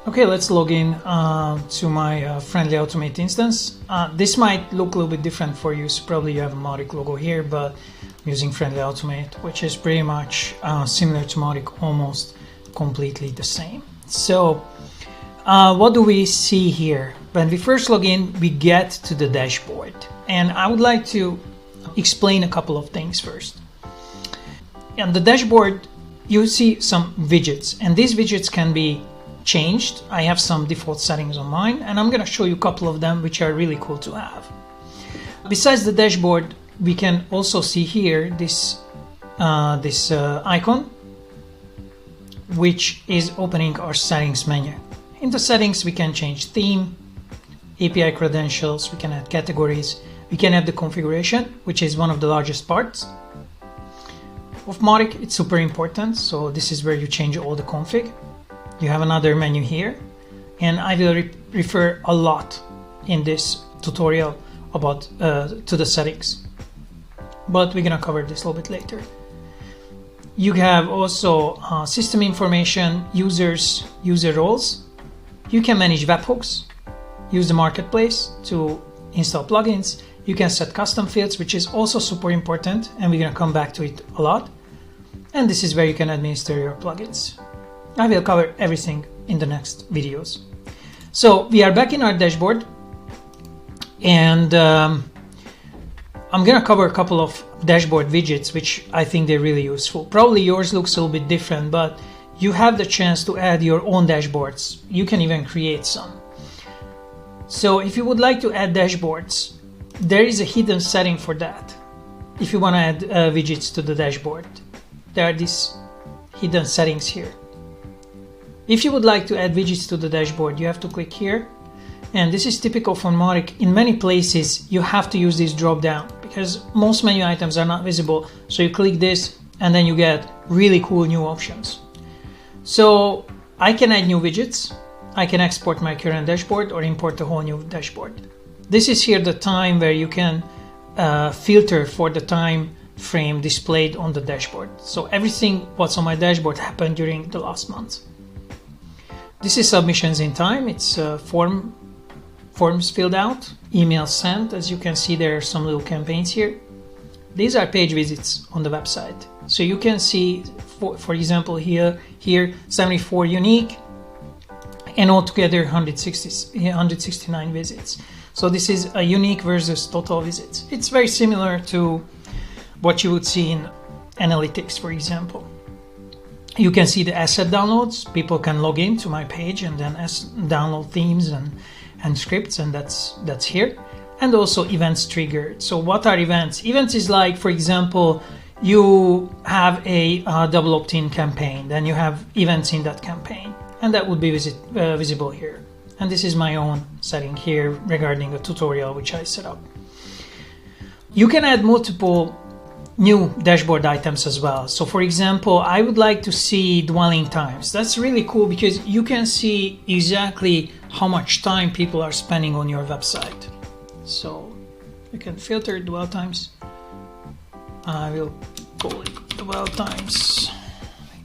Okay, let's log in to my Friendly Automate instance. This might look a little bit different for you, so probably you have a Mautic logo here, but I'm using Friendly Automate, which is pretty much similar to Mautic, almost completely the same. So what do we see here? When we first log in, we get to the dashboard, and I would like to explain a couple of things first. On the dashboard, you see some widgets, and these widgets can be changed. I have some default settings on mine, and I'm going to show you a couple of them which are really cool to have. Besides the dashboard, we can also see here this icon, which is opening our settings menu. In the settings, we can change theme, API credentials, we can add categories, we can add the configuration, which is one of the largest parts of Mautic. It's super important, so this is where you change all the config. You have another menu here, and I will refer a lot in this tutorial about to the settings, but we're gonna cover this a little bit later. You have also system information, users, user roles. You can manage webhooks, use the marketplace to install plugins. You can set custom fields, which is also super important, and we're gonna come back to it a lot. And this is where you can administer your plugins. I will cover everything in the next videos. So we are back in our dashboard, and I'm gonna cover a couple of dashboard widgets which I think they're really useful. Probably yours looks a little bit different, but you have the chance to add your own dashboards. You can even create some. So if you would like to add dashboards, there is a hidden setting for that. If you want to add widgets to the dashboard, there are these hidden settings here. If you would like to add widgets to the dashboard, you have to click here, and this is typical for Mautic. In many places you have to use this drop down because most menu items are not visible, so you click this and then you get really cool new options. So I can add new widgets, I can export my current dashboard or import a whole new dashboard. This is here the time where you can filter for the time frame displayed on the dashboard. So everything what's on my dashboard happened during the last month. This is submissions in time. It's forms filled out, emails sent. As you can see, there are some little campaigns here. These are page visits on the website. So you can see, for example, here 74 unique, and altogether 169 visits. So this is a unique versus total visits. It's very similar to what you would see in analytics, for example. You can see the asset downloads. People can log in to my page and then download themes and scripts, and that's here. And also events triggered. So what are events? Events is like, for example, you have a double opt-in campaign, then you have events in that campaign, and that would be visible here. And this is my own setting here regarding a tutorial which I set up. You can add multiple new dashboard items as well. So for example, I would like to see dwelling times. That's really cool because you can see exactly how much time people are spending on your website. So you can filter dwell times. I will call it dwell times,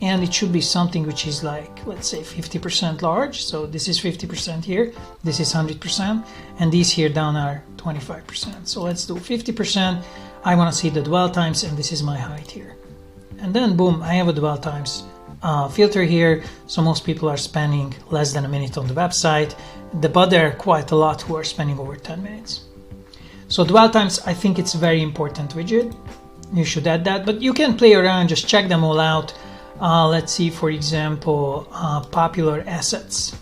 and it should be something which is like, let's say 50% large. So this is 50% here, this is 100%, and these here down are 25%. So let's do 50%. I want to see the dwell times, and this is my height here. And then boom, I have a dwell times filter here. So most people are spending less than a minute on the website, but there are quite a lot who are spending over 10 minutes. So dwell times, I think it's a very important widget. You should add that, but you can play around, just check them all out. Let's see, for example, popular assets,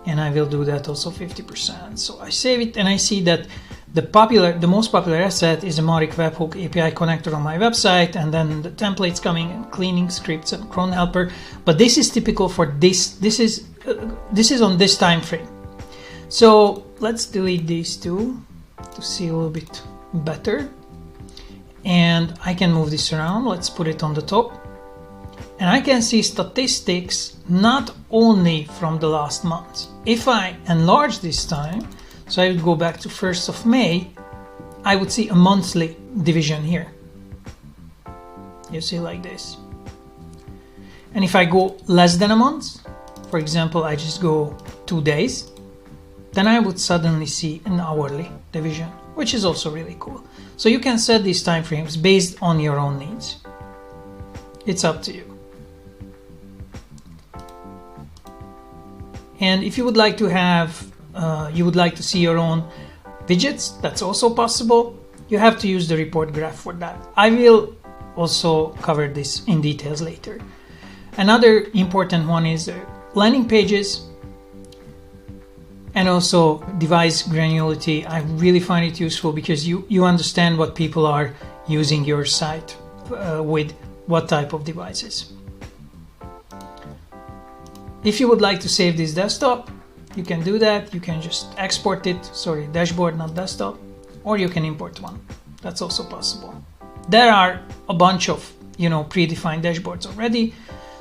and I will do that also 50%. So I save it, and I see that the most popular asset is a Mautic webhook API connector on my website, and then the templates coming and cleaning scripts and cron helper. But this is typical for this. This is on this time frame. So let's delete these two to see a little bit better, and I can move this around. Let's put it on the top. And I can see statistics not only from the last month. If I enlarge this time, so I would go back to 1st of May, I would see a monthly division here. You see like this. And if I go less than a month, for example, I just go 2 days, then I would suddenly see an hourly division, which is also really cool. So you can set these time frames based on your own needs. It's up to you. And if you would like to have, you would like to see your own widgets, that's also possible. You have to use the report graph for that. I will also cover this in details later. Another important one is landing pages and also device granularity. I really find it useful because you understand what people are using your site with what type of devices. If you would like to save this desktop, you can do that. You can just export it, sorry, dashboard, not desktop, or you can import one. That's also possible. There are a bunch of, predefined dashboards already,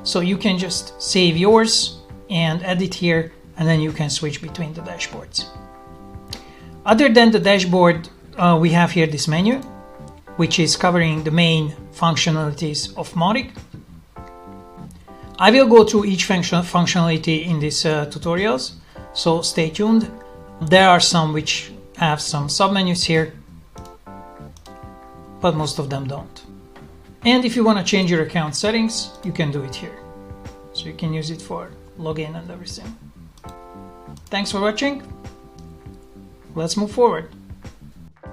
so you can just save yours and edit here, and then you can switch between the dashboards. Other than the dashboard, we have here this menu, which is covering the main functionalities of Mautic. I will go through each functionality in these tutorials, so stay tuned. There are some which have some submenus here, but most of them don't. And if you want to change your account settings, you can do it here. So you can use it for login and everything. Thanks for watching. Let's move forward.